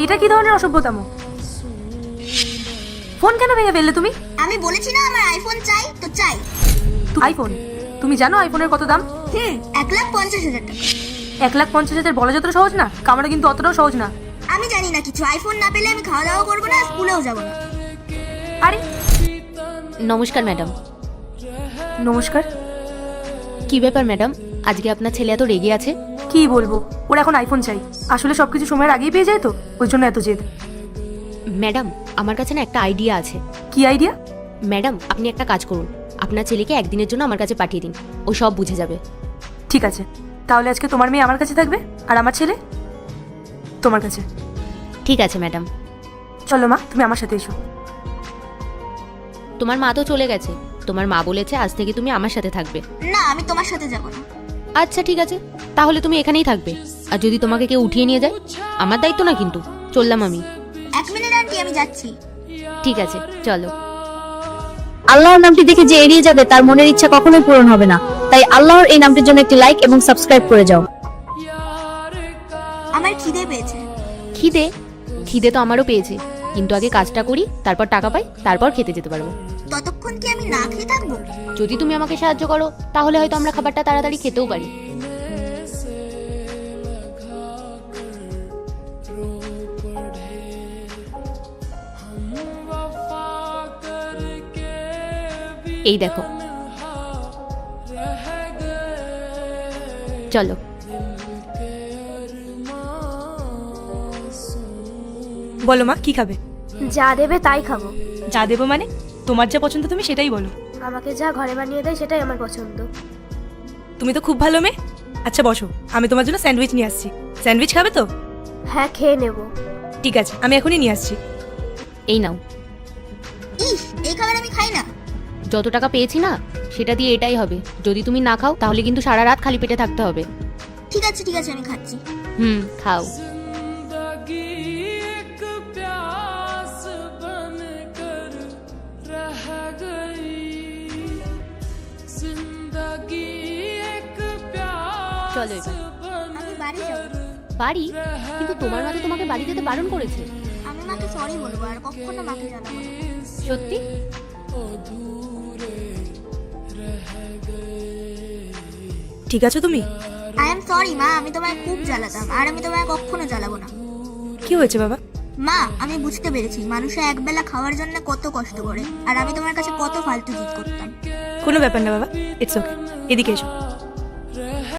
এটা কি ধরনের অসভ্যতাম? ফোন কেন ভেঙে ফেললে তুমি? আমি বলেছি না আমার আইফোন চাই তো চাই। আইফোন? তুমি জানো আইফোনের কত দাম? 1,50,000 টাকা। 1,50,000 বলা যতটা সহজ না, কামানো কিন্তু অতটাও সহজ না। আমি জানি না কিছু, আইফোন না পেলে আমি খাওয়া দাওয়া করবো না, স্কুলেও যাবো না। আরে নমস্কার ম্যাডাম। নমস্কার। কি ব্যাপার ম্যাডাম, আজকে আপনার ছেলে এত রেগে আছে? কি বলবো, ওর এখন আইফোন চাই। আসলে সবকিছু সময়ের আগেই পেয়ে যায় তো, ওই জন্য এত জেদ। ম্যাডাম, আমার কাছে না একটা আইডিয়া আছে। কি আইডিয়া? ম্যাডাম, আপনি একটা কাজ করুন, আপনার ছেলেকে একদিনের জন্য আমার কাছে পাঠিয়ে দিন, ও সব বুঝে যাবে। ঠিক আছে, তাহলে আজকে তোমার মেয়ে আমার কাছে থাকবে আর আমার ছেলে তোমার কাছে। ঠিক আছে ম্যাডাম। চলো মা, তুমি আমার সাথে এসো। তোমার মা তো চলে গেছে, তোমার মা বলেছে আজ থেকে তুমি আমার সাথে থাকবে। না, আমি তোমার সাথে যাবো না। আচ্ছা ঠিক আছে, তাহলে তুমি এখানেই থাকবে। আর যদি তোমাকে কেউ উঠিয়ে নিয়ে যায়, আমার দায়িত্ব না কিন্তু। চললাম আমি। 1 মিনিট আন্টি, আমি যাচ্ছি। ঠিক আছে, চলো। আল্লাহর নামটি দেখে যে এড়িয়ে যাবে তার মনের ইচ্ছা কখনোই পূরণ হবে না। তাই আল্লাহর এই নামটির জন্য একটি লাইক এবং সাবস্ক্রাইব করে যাও। আমার খিদে পেয়েছে। খিদে? খিদে তো আমারও পেয়েছে, কিন্তু আগে কাজটা করি, তারপর টাকা পাই, তারপর খেতে যেতে পারবো। ততক্ষণ কি আমি না খেয়ে থাকবো? যদি তুমি আমাকে সাহায্য করো, তাহলে হয়তো আমরা খাবারটা তাড়াতাড়ি খেতেও পারি। এই দেখো, চলো। বলো মা, কি খাবে? যা দেবে তাই খাবো। যা দেবো মানে? তোমার যা পছন্দ তুমি সেটাই বলো। আমাকে যা ঘরে বানিয়ে দেয় সেটাই আমার পছন্দ। তুমি তো খুব ভালো মেয়ে। আচ্ছা বসো, আমি তোমার জন্য স্যান্ডউইচ নিয়ে আসছি। স্যান্ডউইচ খাবে তো? হ্যাঁ, খেয়ে নেব। ঠিক আছে, আমি এখনই নিয়ে আসছি। এই নাও। ইস, এই খাবার আমি খাই না। যত টাকা পেয়েছি না, সেটা দিয়ে এটাই হবে। যদি তুমি না খাও, তাহলে কিন্তু সারা রাত খালি পেটে থাকতে হবে। ঠিক আছে ঠিক আছে, আমি খাচ্ছি। খাও। চলো এবার। আমি বাড়ি যাবো। বাড়ি? কিন্তু তোমার মা তো তোমাকে বাড়ি যেতে বারণ করেছে। আমি মাকে সরি বলবো, আর কখনো মাকে জানাবো না। সত্যি? ঠিক আছে তুমি? আই এম সরি মা, আমি তোমায় খুব জ্বালাতাম, আর আমি তোমায় কখনো জ্বালাবো না। কি হয়েছে বাবা? মা, আমি বুঝতে পেরেছি মানুষে একবেলা খাওয়ার জন্য কত কষ্ট করে, আর আমি তোমার কাছে কত ফালতু জিদ করতাম। কোনো ব্যাপার না বাবা, ইটস ওকে। এদিকে এসো।